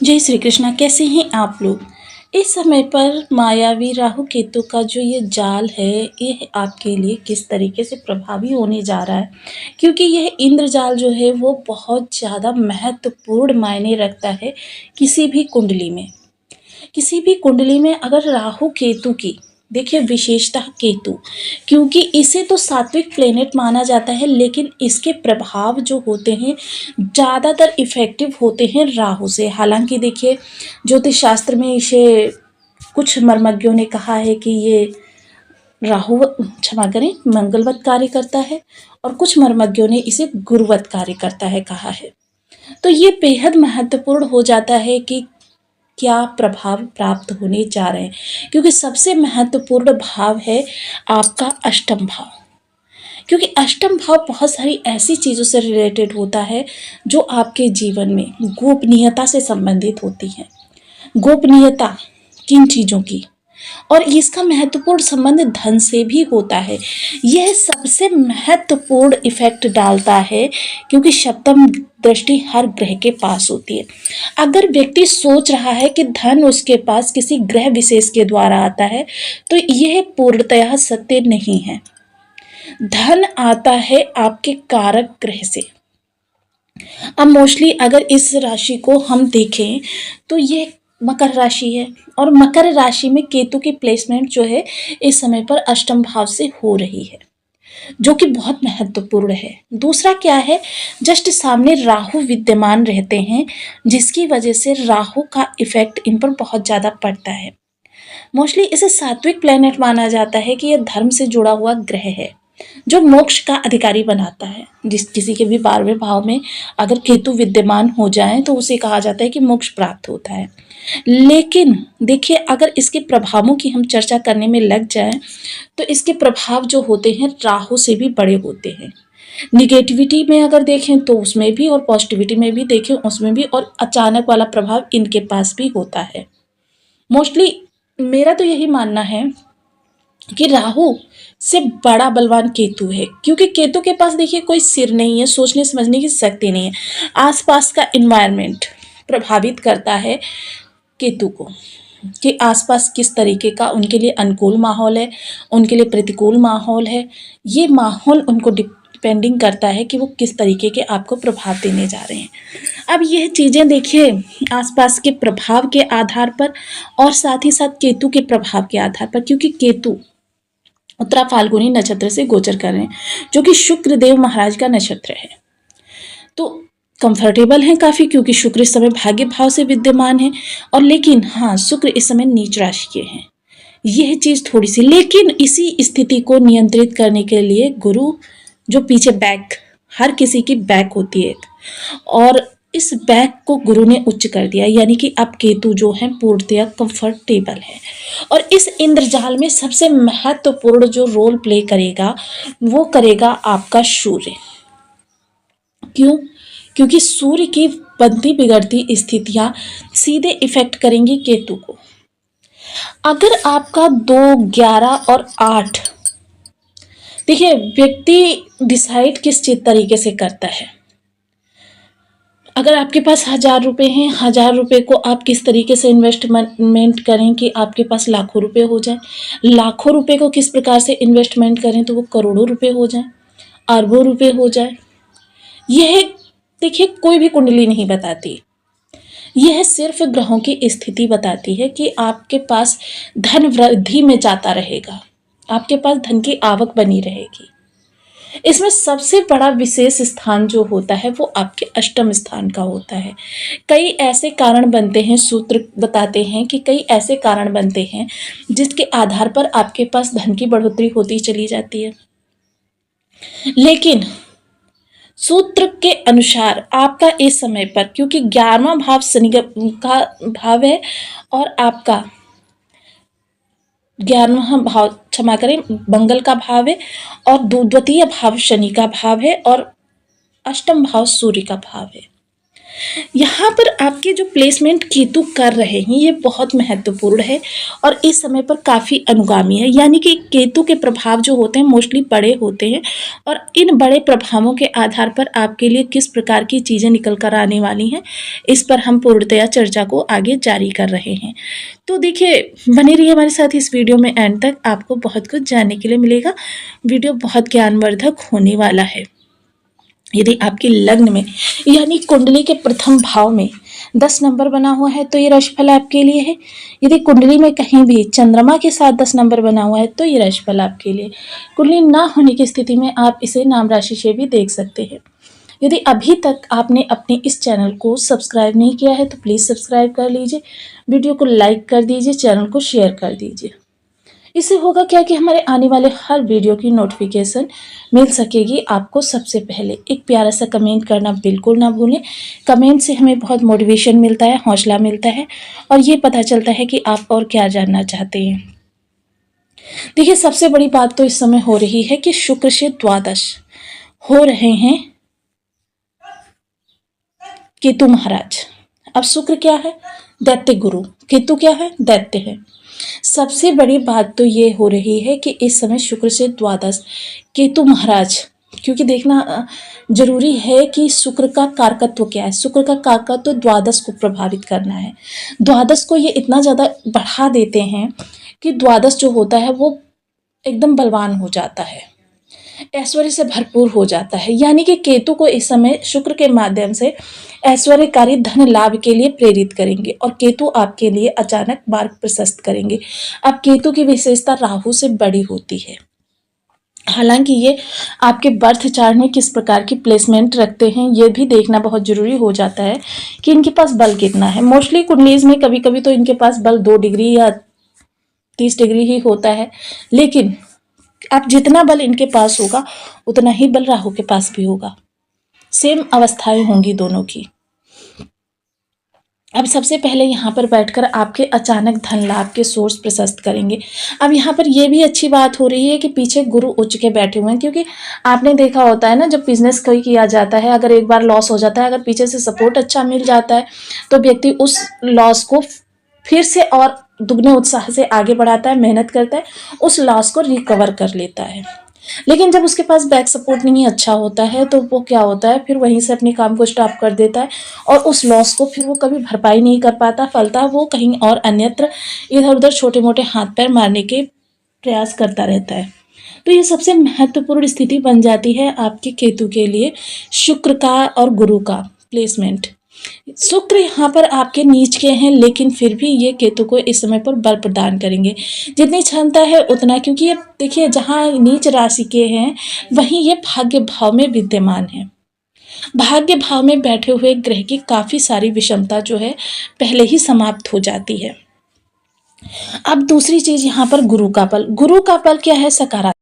जय श्री कृष्णा। कैसे हैं आप लोग। इस समय पर मायावी राहु केतु का जो ये जाल है, ये आपके लिए किस तरीके से प्रभावी होने जा रहा है, क्योंकि यह इंद्रजाल जो है वो बहुत ज़्यादा महत्वपूर्ण मायने रखता है किसी भी कुंडली में। किसी भी कुंडली में अगर राहु केतु की देखिए विशेषता केतु, क्योंकि इसे तो सात्विक प्लेनेट माना जाता है, लेकिन इसके प्रभाव जो होते हैं ज़्यादातर इफ़ेक्टिव होते हैं राहु से। हालांकि देखिए ज्योतिष शास्त्र में इसे कुछ मर्मज्ञों ने कहा है कि ये राहु क्षमा करें मंगलवत कार्य करता है, और कुछ मर्मज्ञों ने इसे गुरुवत कार्य करता है कहा है। तो ये बेहद महत्वपूर्ण हो जाता है कि क्या प्रभाव प्राप्त होने जा रहे हैं, क्योंकि सबसे महत्वपूर्ण भाव है आपका अष्टम भाव। क्योंकि अष्टम भाव बहुत सारी ऐसी चीज़ों से रिलेटेड होता है जो आपके जीवन में गोपनीयता से संबंधित होती हैं। गोपनीयता किन चीज़ों की, और इसका महत्वपूर्ण संबंध धन से भी होता है। यह सबसे महत्वपूर्ण इफेक्ट डालता है, क्योंकि सप्तम दृष्टि हर ग्रह के पास होती है। अगर व्यक्ति सोच रहा है कि धन उसके पास किसी ग्रह विशेष के द्वारा आता है, तो यह पूर्णतः सत्य नहीं है। धन आता है आपके कारक ग्रह से। अब मोस्टली अगर इस राशि को हम देखें तो ये मकर राशि है, और मकर राशि में केतु की प्लेसमेंट जो है इस समय पर अष्टम भाव से हो रही है, जो कि बहुत महत्वपूर्ण है। दूसरा क्या है, जस्ट सामने राहु विद्यमान रहते हैं, जिसकी वजह से राहु का इफेक्ट इन पर बहुत ज़्यादा पड़ता है। मोस्टली इसे सात्विक प्लेनेट माना जाता है कि यह धर्म से जुड़ा हुआ ग्रह है, जो मोक्ष का अधिकारी बनाता है। जिस किसी के भी 12वें भाव में अगर केतु विद्यमान हो जाए तो उसे कहा जाता है कि मोक्ष प्राप्त होता है। लेकिन देखिए अगर इसके प्रभावों की हम चर्चा करने में लग जाएं तो इसके प्रभाव जो होते हैं राहु से भी बड़े होते हैं। निगेटिविटी में अगर देखें तो उसमें भी, और पॉजिटिविटी में भी देखें उसमें भी, और अचानक वाला प्रभाव इनके पास भी होता है। मोस्टली मेरा तो यही मानना है कि राहु से बड़ा बलवान केतु है, क्योंकि केतु के पास देखिए कोई सिर नहीं है, सोचने समझने की शक्ति नहीं है। आसपास का इन्वायरमेंट प्रभावित करता है केतु को, कि आसपास किस तरीके का उनके लिए अनुकूल माहौल है, उनके लिए प्रतिकूल माहौल है। ये माहौल उनको डिपेंडिंग करता है कि वो किस तरीके के आपको प्रभाव देने जा रहे हैं। अब यह चीज़ें देखिए आसपास के प्रभाव के आधार पर, और साथ ही साथ केतु के प्रभाव के आधार पर, क्योंकि केतु उत्तरा फाल्गुनी नक्षत्र से गोचर कर रहे हैं, जो कि शुक्र देव महाराज का नक्षत्र है। तो कंफर्टेबल हैं काफ़ी, क्योंकि शुक्र इस समय भाग्य भाव से विद्यमान है, और लेकिन हाँ शुक्र इस समय नीच राशि के हैं। यह चीज़ थोड़ी सी, लेकिन इसी स्थिति को नियंत्रित करने के लिए गुरु जो पीछे बैक, हर किसी की बैक होती है, और इस बैक को गुरु ने उच्च कर दिया, यानी कि अब केतु जो है पूर्णतया कंफर्टेबल है। और इस इंद्रजाल में सबसे महत्वपूर्ण जो रोल प्ले करेगा वो करेगा आपका सूर्य। क्यों? क्योंकि सूर्य की बनती बिगड़ती स्थितियां सीधे इफेक्ट करेंगी केतु को। अगर आपका 2, 11 और 8, देखिए व्यक्ति डिसाइड किस चीज तरीके से करता है। अगर आपके पास 1000 रुपये हैं, 1000 रुपये को आप किस तरीके से इन्वेस्टमेंट करें कि आपके पास लाखों रुपए हो जाए। लाखों रुपए को किस प्रकार से इन्वेस्टमेंट करें तो वो करोड़ों रुपए हो जाए, अरबों रुपए हो जाए। यह देखिए कोई भी कुंडली नहीं बताती, यह सिर्फ ग्रहों की स्थिति बताती है कि आपके पास धन वृद्धि में जाता रहेगा, आपके पास धन की आवक बनी रहेगी। इसमें सबसे बड़ा विशेष स्थान जो होता है वो आपके अष्टम स्थान का होता है। कई ऐसे कारण बनते हैं, सूत्र बताते हैं कि कई ऐसे कारण बनते हैं जिसके आधार पर आपके पास धन की बढ़ोतरी होती चली जाती है। लेकिन सूत्र के अनुसार आपका इस समय पर, क्योंकि 11वां भाव शनि का भाव है, और आपका 11वां भाव क्षमा करें मंगल का भाव है, और द्वितीय भाव शनि का भाव है, और अष्टम भाव सूर्य का भाव है। यहाँ पर आपके जो प्लेसमेंट केतु कर रहे हैं ये बहुत महत्वपूर्ण है और इस समय पर काफ़ी अनुगामी है, यानी कि केतु के प्रभाव जो होते हैं मोस्टली बड़े होते हैं और इन बड़े प्रभावों के आधार पर आपके लिए किस प्रकार की चीज़ें निकल कर आने वाली हैं, इस पर हम पूर्णतया चर्चा को आगे जारी कर रहे हैं। तो देखिए, बने रहिए हमारे साथ इस वीडियो में एंड तक, आपको बहुत कुछ जानने के लिए मिलेगा। वीडियो बहुत ज्ञानवर्धक होने वाला है। यदि आपके लग्न में यानी कुंडली के प्रथम भाव में 10 नंबर बना हुआ है तो ये राशिफल आपके लिए है। यदि कुंडली में कहीं भी चंद्रमा के साथ 10 नंबर बना हुआ है तो ये राशिफल आपके लिए। कुंडली ना होने की स्थिति में आप इसे नाम राशि से भी देख सकते हैं। यदि अभी तक आपने अपने इस चैनल को सब्सक्राइब नहीं किया है तो प्लीज़ सब्सक्राइब कर लीजिए, वीडियो को लाइक कर दीजिए, चैनल को शेयर कर दीजिए। इससे होगा क्या कि हमारे आने वाले हर वीडियो की नोटिफिकेशन मिल सकेगी आपको सबसे पहले। एक प्यारा सा कमेंट करना बिल्कुल ना भूलें। कमेंट से हमें बहुत मोटिवेशन मिलता है, हौसला मिलता है और ये पता चलता है कि आप और क्या जानना चाहते हैं। देखिए, सबसे बड़ी बात तो इस समय हो रही है कि शुक्र से द्वादश हो रहे हैं केतु महाराज। अब शुक्र क्या है? दैत्य गुरु। केतु क्या है? दैत्य है। सबसे बड़ी बात तो ये हो रही है कि इस समय शुक्र से द्वादश केतु महाराज, क्योंकि देखना जरूरी है कि शुक्र का कारकत्व क्या है। शुक्र का कारकत्व द्वादश को प्रभावित करना है। द्वादश को ये इतना ज़्यादा बढ़ा देते हैं कि द्वादश जो होता है वो एकदम बलवान हो जाता है, ऐश्वर्य से भरपूर हो जाता है। यानी कि केतु को इस समय शुक्र के माध्यम से ऐश्वर्यकारी धन लाभ के लिए प्रेरित करेंगे और केतु आपके लिए अचानक मार्ग प्रशस्त करेंगे। अब केतु की विशेषता राहु से बड़ी होती है। हालांकि ये आपके बर्थ चार्ट में किस प्रकार की प्लेसमेंट रखते हैं ये भी देखना बहुत जरूरी हो जाता है कि इनके पास बल कितना है। मोस्टली कुंडलीज में कभी कभी तो इनके पास बल 2 डिग्री या 30 डिग्री ही होता है, लेकिन अब जितना बल इनके पास होगा उतना ही बल राहु के पास भी होगा। सेम अवस्थाएं होंगी दोनों की। अब सबसे पहले यहाँ पर बैठकर आपके अचानक धन लाभ के सोर्स प्रशस्त करेंगे। अब यहाँ पर ये भी अच्छी बात हो रही है कि पीछे गुरु उच्च के बैठे हुए हैं, क्योंकि आपने देखा होता है ना, जब बिजनेस कोई किया जाता है, अगर एक बार लॉस हो जाता है, अगर पीछे से सपोर्ट अच्छा मिल जाता है तो व्यक्ति उस लॉस को फिर से और दुगने उत्साह से आगे बढ़ाता है, मेहनत करता है, उस लॉस को रिकवर कर लेता है। लेकिन जब उसके पास बैक सपोर्ट नहीं अच्छा होता है तो वो क्या होता है, फिर वहीं से अपने काम को स्टॉप कर देता है और उस लॉस को फिर वो कभी भरपाई नहीं कर पाता, फलता वो कहीं और अन्यत्र इधर उधर छोटे मोटे हाथ पैर मारने के प्रयास करता रहता है। तो ये सबसे महत्वपूर्ण स्थिति बन जाती है आपके केतु के लिए, शुक्र का और गुरु का प्लेसमेंट। शुक्र यहाँ पर आपके नीच के हैं, लेकिन फिर भी ये केतु को इस समय पर बल प्रदान करेंगे जितनी क्षमता है उतना, क्योंकि ये देखिए जहाँ नीच राशि के हैं वहीं ये भाग्य भाव में विद्यमान है। भाग्य भाव में बैठे हुए ग्रह की काफी सारी विषमता जो है पहले ही समाप्त हो जाती है। अब दूसरी चीज यहाँ पर गुरु का बल। गुरु का बल क्या है? सकारात्मक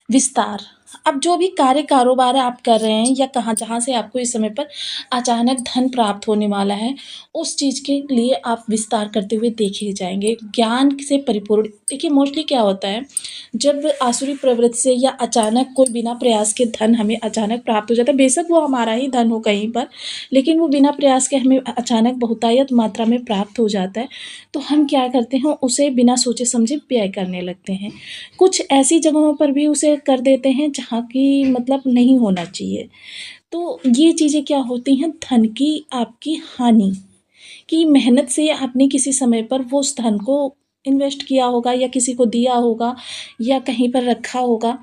विस्तार। अब जो भी कार्य कारोबार आप कर रहे हैं या कहाँ जहाँ से आपको इस समय पर अचानक धन प्राप्त होने वाला है, उस चीज़ के लिए आप विस्तार करते हुए देखे जाएंगे, ज्ञान से परिपूर्ण। देखिए, मोस्टली क्या होता है, जब आसुरी प्रवृत्ति से या अचानक कोई बिना प्रयास के धन हमें अचानक प्राप्त हो जाता है, बेशक वो हमारा ही धन हो कहीं पर, लेकिन वो बिना प्रयास के हमें अचानक बहुतायत मात्रा में प्राप्त हो जाता है, तो हम क्या करते हैं, उसे बिना सोचे समझे व्यय करने लगते हैं। कुछ ऐसी जगहों पर भी उसे कर देते हैं जहाँ की मतलब नहीं होना चाहिए। तो ये चीज़ें क्या होती हैं, धन की आपकी हानि की मेहनत से आपने किसी समय पर वो उस धन को इन्वेस्ट किया होगा या किसी को दिया होगा या कहीं पर रखा होगा,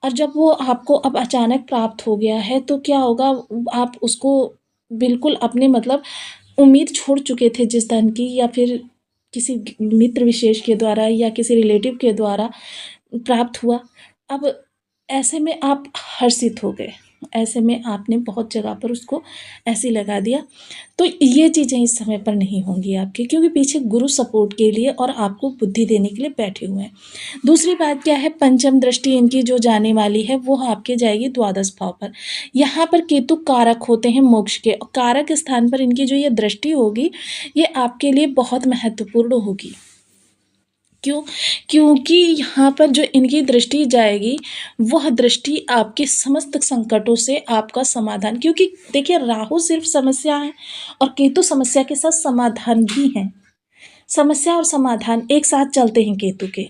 और जब वो आपको अब अचानक प्राप्त हो गया है तो क्या होगा, आप उसको बिल्कुल अपने मतलब उम्मीद छोड़ चुके थे जिस धन की, या फिर किसी मित्र विशेष के द्वारा या किसी रिलेटिव के द्वारा प्राप्त हुआ। अब ऐसे में आप हर्षित हो गए, ऐसे में आपने बहुत जगह पर उसको ऐसे लगा दिया। तो ये चीज़ें इस समय पर नहीं होंगी आपकी, क्योंकि पीछे गुरु सपोर्ट के लिए और आपको बुद्धि देने के लिए बैठे हुए हैं। दूसरी बात क्या है, पंचम दृष्टि इनकी जो जाने वाली है वो आपके जाएगी द्वादश भाव पर। यहाँ पर केतु कारक होते हैं मोक्ष के, और कारक स्थान पर इनकी जो ये दृष्टि होगी ये आपके लिए बहुत महत्वपूर्ण होगी। क्यों? क्योंकि यहाँ पर जो इनकी दृष्टि जाएगी, वह दृष्टि आपके समस्त संकटों से आपका समाधान, क्योंकि देखिए राहु सिर्फ़ समस्या है और केतु समस्या के साथ समाधान भी हैं। समस्या और समाधान एक साथ चलते हैं केतु के।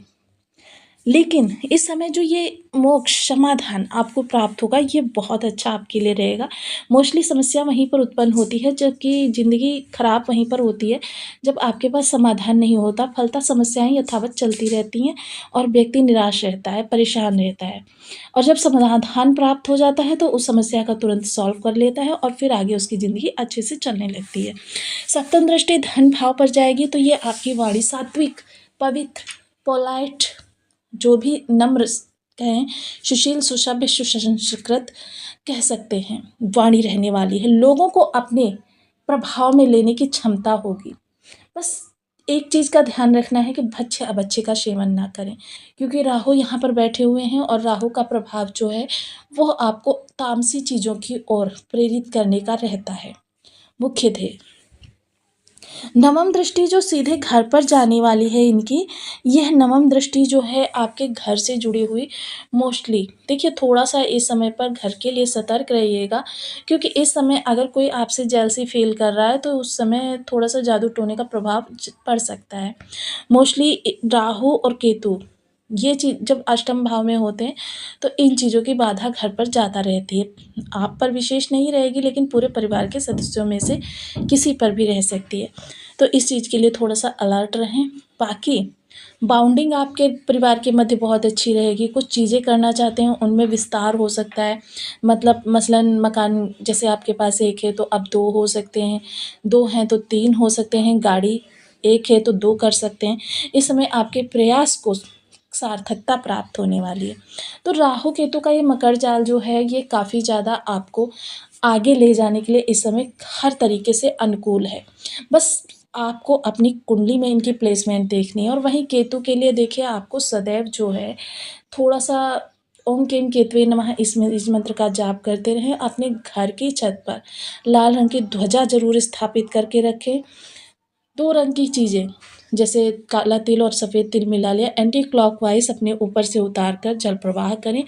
लेकिन इस समय जो ये मोक्ष समाधान आपको प्राप्त होगा, ये बहुत अच्छा आपके लिए रहेगा। मोस्टली समस्या वहीं पर उत्पन्न होती है, जबकि ज़िंदगी खराब वहीं पर होती है, जब आपके पास समाधान नहीं होता, फलतः समस्याएँ यथावत चलती रहती हैं और व्यक्ति निराश रहता है, परेशान रहता है। और जब समाधान प्राप्त हो जाता है, तो उस समस्या का तुरंत सॉल्व कर लेता है और फिर आगे उसकी ज़िंदगी अच्छे से चलने लगती है। सप्तम दृष्टि धन भाव पर जाएगी, तो ये आपकी वाणी सात्विक, पवित्र, पोलाइट, जो भी नम्र कहें, सुशील, सुसभ्य, सुसंस्कृत कह सकते हैं, वाणी रहने वाली है। लोगों को अपने प्रभाव में लेने की क्षमता होगी। बस एक चीज़ का ध्यान रखना है कि भक्ष्य-अभक्ष्य का सेवन ना करें, क्योंकि राहु यहाँ पर बैठे हुए हैं और राहु का प्रभाव जो है, वो आपको तामसी चीज़ों की ओर प्रेरित करने का रहता है, मुख्य ध्येय। नवम दृष्टि जो सीधे घर पर जाने वाली है इनकी, यह नवम दृष्टि जो है आपके घर से जुड़ी हुई मोस्टली देखिए थोड़ा-सा इस समय पर घर के लिए सतर्क रहिएगा, क्योंकि इस समय अगर कोई आपसे जेलसी फ़ील कर रहा है, तो उस समय थोड़ा-सा जादू-टोने का प्रभाव पड़ सकता है। मोस्टली राहु और केतु ये चीज़ जब अष्टम भाव में होते हैं, तो इन चीज़ों की बाधा घर पर ज़्यादा रहती है। आप पर विशेष नहीं रहेगी, लेकिन पूरे परिवार के सदस्यों में से किसी पर भी रह सकती है। तो इस चीज़ के लिए थोड़ा-सा अलर्ट रहें। बाकी बाउंडिंग आपके परिवार के मध्य बहुत अच्छी रहेगी। कुछ चीज़ें करना चाहते हैं, उनमें विस्तार हो सकता है। मतलब मसलन मकान जैसे आपके पास 1 है, तो अब 2 हो सकते हैं, 2 हैं तो 3 हो सकते हैं, गाड़ी 1 है तो 2 कर सकते हैं। इस समय आपके प्रयास को सार्थकता प्राप्त होने वाली है। तो राहु केतु का ये मकर जाल जो है, ये काफ़ी ज़्यादा आपको आगे ले जाने के लिए इस समय हर तरीके से अनुकूल है। बस आपको अपनी कुंडली में इनकी प्लेसमेंट देखनी है। और वहीं केतु के लिए देखिए आपको सदैव जो है थोड़ा-सा ओम केम केतवे नमः इस मंत्र का जाप करते रहें। अपने घर की छत पर लाल रंग की ध्वजा ज़रूर स्थापित करके रखें। 2 रंग की चीज़ें जैसे काला तिल और सफ़ेद तिल मिला लिया, एंटी क्लॉकवाइज़ अपने ऊपर से उतार कर जल प्रवाह करें।